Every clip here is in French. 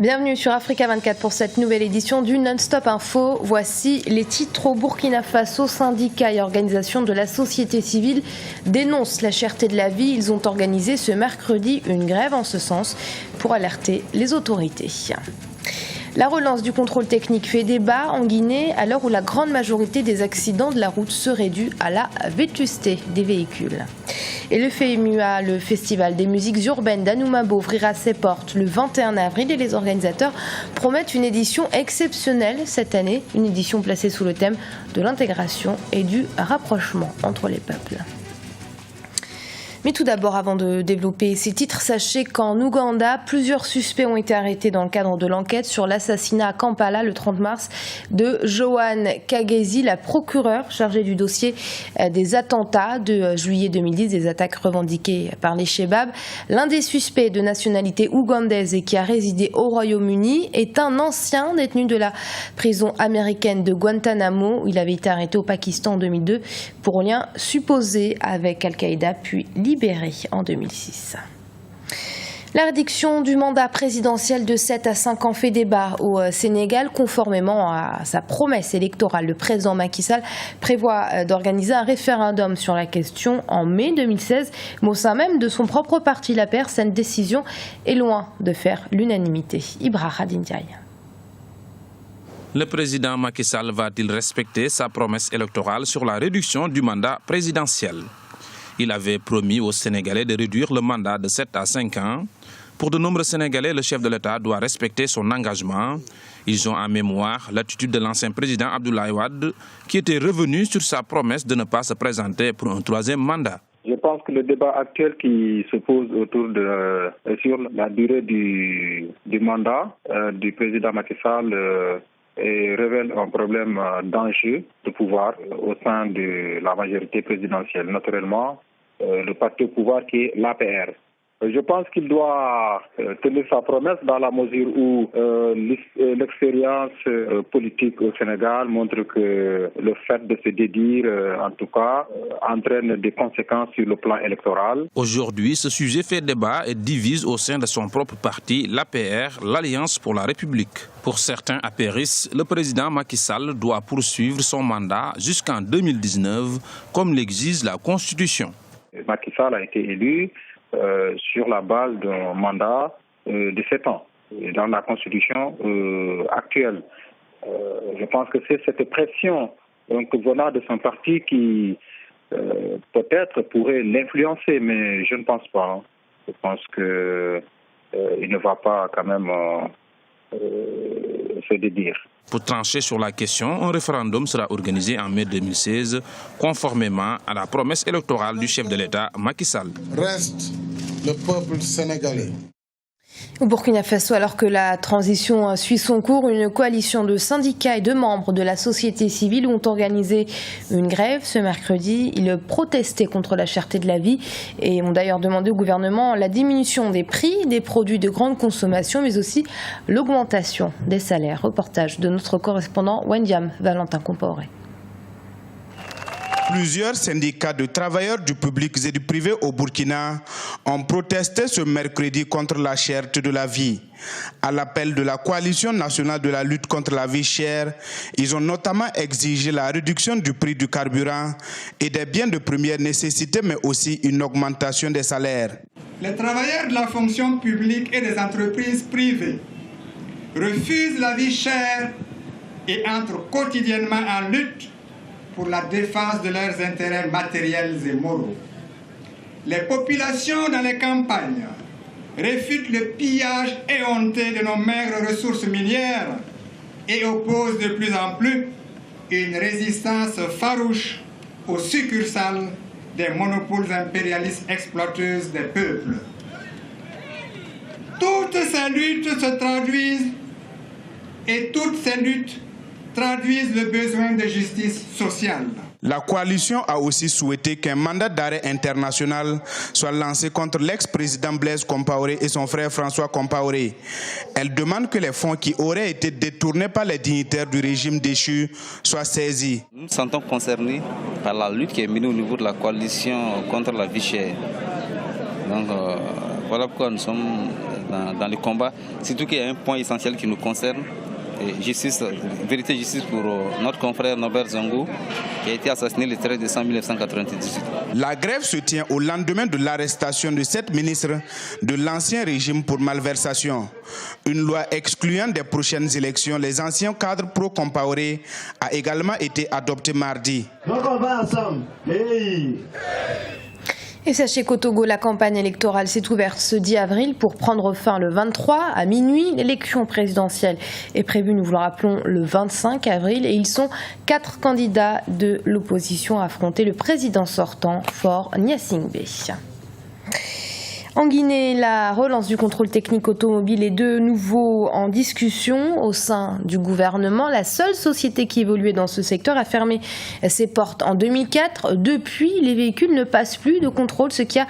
Bienvenue sur Africa 24 pour cette nouvelle édition du Non-Stop Info. Voici les titres. Au Burkina Faso, syndicats et organisations de la société civile dénoncent la cherté de la vie. Ils ont organisé ce mercredi une grève en ce sens pour alerter les autorités. La relance du contrôle technique fait débat en Guinée à l'heure où la grande majorité des accidents de la route seraient dus à la vétusté des véhicules. Et le FEMUA, le Festival des musiques urbaines d'Anoumabo, ouvrira ses portes le 21 avril et les organisateurs promettent une édition exceptionnelle cette année, une édition placée sous le thème de l'intégration et du rapprochement entre les peuples. Mais tout d'abord, avant de développer ces titres, sachez qu'en Ouganda, plusieurs suspects ont été arrêtés dans le cadre de l'enquête sur l'assassinat à Kampala le 30 mars de Joan Kagezi, la procureure chargée du dossier des attentats de juillet 2010, des attaques revendiquées par les Chebab. L'un des suspects de nationalité ougandaise et qui a résidé au Royaume-Uni est un ancien détenu de la prison américaine de Guantanamo. Il avait été arrêté au Pakistan en 2002 pour lien supposé avec Al-Qaïda, puis libéré en 2006. La réduction du mandat présidentiel de 7 à 5 ans fait débat au Sénégal. Conformément à sa promesse électorale, le président Macky Sall prévoit d'organiser un référendum sur la question en mai 2016. Mais au sein même de son propre parti, l'APR, cette décision est loin de faire l'unanimité. Ibra Khadindiaï. Le président Macky Sall va-t-il respecter sa promesse électorale sur la réduction du mandat présidentiel ? Il avait promis aux Sénégalais de réduire le mandat de 7 à 5 ans. Pour de nombreux Sénégalais, le chef de l'État doit respecter son engagement. Ils ont en mémoire l'attitude de l'ancien président Abdoulaye Wade, qui était revenu sur sa promesse de ne pas se présenter pour un troisième mandat. Je pense que le débat actuel qui se pose sur la durée du mandat du président Macky Sall révèle un problème d'enjeu de pouvoir au sein de la majorité présidentielle, naturellement le parti au pouvoir qui est l'APR. Je pense qu'il doit tenir sa promesse dans la mesure où l'expérience politique au Sénégal montre que le fait de se dédire, en tout cas, entraîne des conséquences sur le plan électoral. Aujourd'hui, ce sujet fait débat et divise au sein de son propre parti, l'APR, l'Alliance pour la République. Pour certains apéristes, le président Macky Sall doit poursuivre son mandat jusqu'en 2019, comme l'exige la Constitution. Macky Sall a été élu sur la base d'un mandat de 7 ans. Et dans la Constitution actuelle, je pense que c'est cette pression venant de son parti qui peut-être pourrait l'influencer, mais je ne pense pas. Je pense qu'il ne va pas quand même se dédire. Pour trancher sur la question, un référendum sera organisé en mai 2016, conformément à la promesse électorale du chef de l'État, Macky Sall. Reste le peuple sénégalais. Au Burkina Faso, alors que la transition suit son cours, une coalition de syndicats et de membres de la société civile ont organisé une grève ce mercredi. Ils protestaient contre la cherté de la vie et ont d'ailleurs demandé au gouvernement la diminution des prix des produits de grande consommation, mais aussi l'augmentation des salaires. Reportage de notre correspondant Wendiam Valentin Compaoré. Plusieurs syndicats de travailleurs du public et du privé au Burkina ont protesté ce mercredi contre la cherté de la vie. À l'appel de la Coalition nationale de la lutte contre la vie chère, ils ont notamment exigé la réduction du prix du carburant et des biens de première nécessité, mais aussi une augmentation des salaires. Les travailleurs de la fonction publique et des entreprises privées refusent la vie chère et entrent quotidiennement en lutte pour la défense de leurs intérêts matériels et moraux. Les populations dans les campagnes réfutent le pillage éhonté de nos maigres ressources minières et opposent de plus en plus une résistance farouche aux succursales des monopoles impérialistes exploiteuses des peuples. Toutes ces luttes se traduisent et toutes ces luttes traduisent le besoin de justice sociale. La coalition a aussi souhaité qu'un mandat d'arrêt international soit lancé contre l'ex-président Blaise Compaoré et son frère François Compaoré. Elle demande que les fonds qui auraient été détournés par les dignitaires du régime déchu soient saisis. Nous nous sentons concernés par la lutte qui est menée au niveau de la coalition contre la vie chère. Donc, Voilà pourquoi nous sommes dans le combat. Surtout qu'il y a un point essentiel qui nous concerne. Justice, vérité, justice pour notre confrère Norbert Zongo qui a été assassiné le 13 décembre 1998. La grève se tient au lendemain de l'arrestation de 7 ministres de l'ancien régime pour malversation. Une loi excluant des prochaines élections les anciens cadres pro-Compaoré a également été adoptée mardi. Donc on va ensemble. Hey. Et sachez qu'au Togo, la campagne électorale s'est ouverte ce 10 avril pour prendre fin le 23 à minuit. L'élection présidentielle est prévue, nous vous le rappelons, le 25 avril. Et ils sont 4 candidats de l'opposition à affronter le président sortant, Faure Gnassingbé. En Guinée, la relance du contrôle technique automobile est de nouveau en discussion au sein du gouvernement. La seule société qui évoluait dans ce secteur a fermé ses portes en 2004. Depuis, les véhicules ne passent plus de contrôle, ce qui a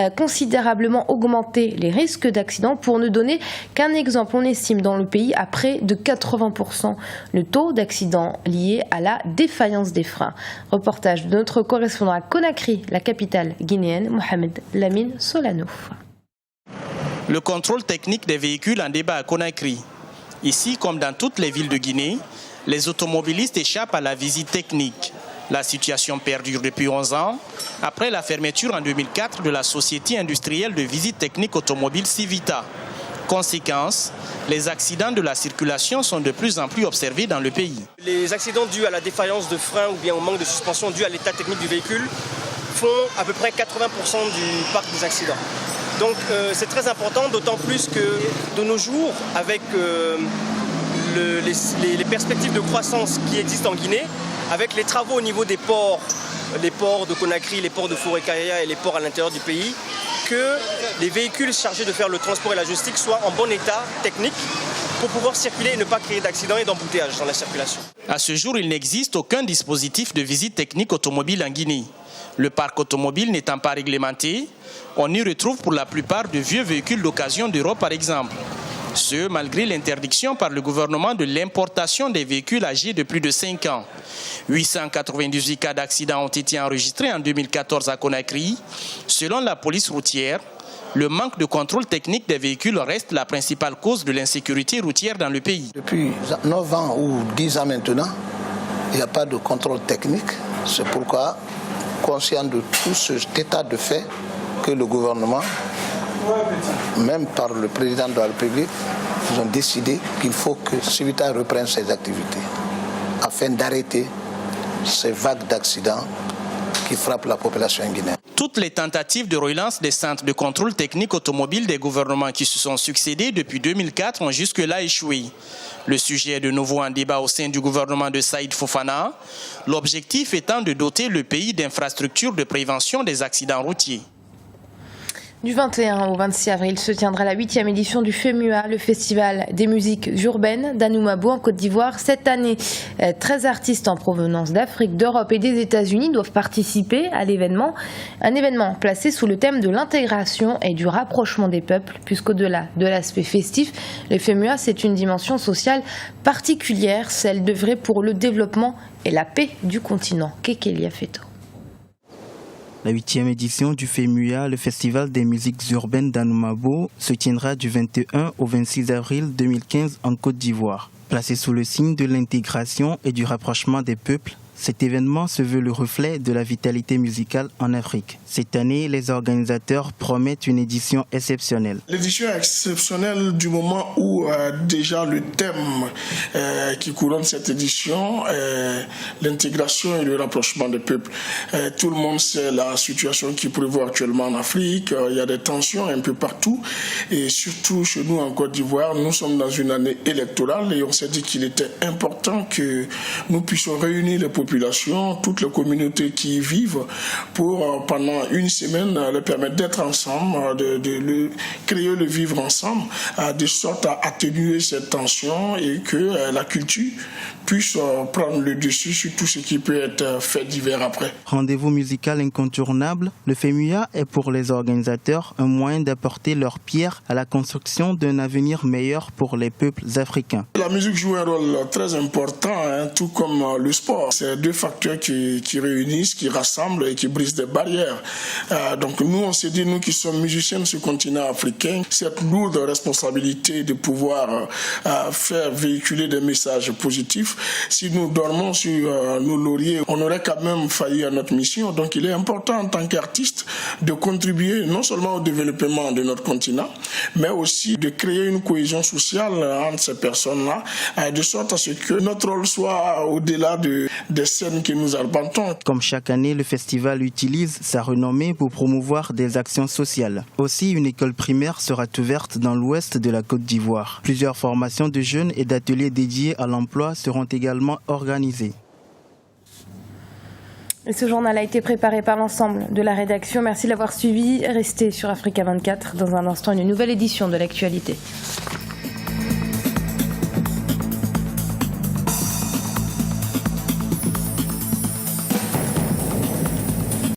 considérablement augmenté les risques d'accident. Pour ne donner qu'un exemple, on estime dans le pays à près de 80% le taux d'accidents liés à la défaillance des freins. Reportage de notre correspondant à Conakry, la capitale guinéenne, Mohamed Lamine Solano. Le contrôle technique des véhicules en débat à Conakry. Ici, comme dans toutes les villes de Guinée, les automobilistes échappent à la visite technique. La situation perdure depuis 11 ans, après la fermeture en 2004 de la société industrielle de visite technique automobile Civita. Conséquence, les accidents de la circulation sont de plus en plus observés dans le pays. Les accidents dus à la défaillance de frein ou bien au manque de suspension dû à l'état technique du véhicule font à peu près 80% du parc des accidents. Donc c'est très important, d'autant plus que de nos jours, avec les perspectives de croissance qui existent en Guinée, avec les travaux au niveau des ports, les ports de Conakry, les ports de Forekaya et les ports à l'intérieur du pays, que les véhicules chargés de faire le transport et la logistique soient en bon état technique pour pouvoir circuler et ne pas créer d'accidents et d'embouteillages dans la circulation. À ce jour, il n'existe aucun dispositif de visite technique automobile en Guinée. Le parc automobile n'étant pas réglementé, on y retrouve pour la plupart de vieux véhicules d'occasion d'Europe par exemple. Ce, malgré l'interdiction par le gouvernement de l'importation des véhicules âgés de plus de 5 ans. 898 cas d'accidents ont été enregistrés en 2014 à Conakry. Selon la police routière, le manque de contrôle technique des véhicules reste la principale cause de l'insécurité routière dans le pays. Depuis 9 ans ou 10 ans maintenant, il n'y a pas de contrôle technique. C'est pourquoi, conscient de tout cet état de fait, que le gouvernement, même par le président de la République, ils ont décidé qu'il faut que Civita reprenne ses activités afin d'arrêter ces vagues d'accidents qui frappent la population guinéenne. Toutes les tentatives de relance des centres de contrôle technique automobile des gouvernements qui se sont succédés depuis 2004 ont jusque-là échoué. Le sujet est de nouveau en débat au sein du gouvernement de Saïd Fofana, l'objectif étant de doter le pays d'infrastructures de prévention des accidents routiers. Du 21 au 26 avril se tiendra la 8e édition du FEMUA, le festival des musiques urbaines d'Anoumabo en Côte d'Ivoire. Cette année, 13 artistes en provenance d'Afrique, d'Europe et des États-Unis doivent participer à l'événement. Un événement placé sous le thème de l'intégration et du rapprochement des peuples, puisqu'au-delà de l'aspect festif, le FEMUA, c'est une dimension sociale particulière, celle d'œuvrer pour le développement et la paix du continent. Kekelia Feto. La 8e édition du FEMUA, le Festival des musiques urbaines d'Anoumabo, se tiendra du 21 au 26 avril 2015 en Côte d'Ivoire. Placé sous le signe de l'intégration et du rapprochement des peuples, cet événement se veut le reflet de la vitalité musicale en Afrique. Cette année, les organisateurs promettent une édition exceptionnelle. L'édition est exceptionnelle du moment où déjà le thème qui couronne cette édition est l'intégration et le rapprochement des peuples. Tout le monde sait la situation qui prévaut actuellement en Afrique. Il y a des tensions un peu partout et surtout chez nous en Côte d'Ivoire. Nous sommes dans une année électorale et on s'est dit qu'il était important que nous puissions réunir les populations, toutes les communautés qui y vivent pour pendant une semaine leur permettre d'être ensemble, de créer le vivre ensemble, de sorte à atténuer cette tension et que la culture puisse prendre le dessus sur tout ce qui peut être fait divers après. Rendez-vous musical incontournable, le FEMUA est pour les organisateurs un moyen d'apporter leur pierre à la construction d'un avenir meilleur pour les peuples africains. La musique joue un rôle très important, tout comme le sport. C'est c'est deux facteurs qui réunissent, qui rassemblent et qui brisent des barrières. Donc nous, on s'est dit, nous qui sommes musiciens de ce continent africain, cette lourde responsabilité de pouvoir faire véhiculer des messages positifs. Si nous dormons sur nos lauriers, on aurait quand même failli à notre mission. Donc il est important en tant qu'artiste de contribuer non seulement au développement de notre continent, mais aussi de créer une cohésion sociale entre ces personnes-là, de sorte à ce que notre rôle soit au-delà des scènes que nous arpentons. Comme chaque année, le festival utilise sa renommée pour promouvoir des actions sociales. Aussi, une école primaire sera ouverte dans l'ouest de la Côte d'Ivoire. Plusieurs formations de jeunes et d'ateliers dédiés à l'emploi seront également organisés. Et ce journal a été préparé par l'ensemble de la rédaction. Merci de l'avoir suivi. Restez sur Africa 24. Dans un instant, une nouvelle édition de l'actualité.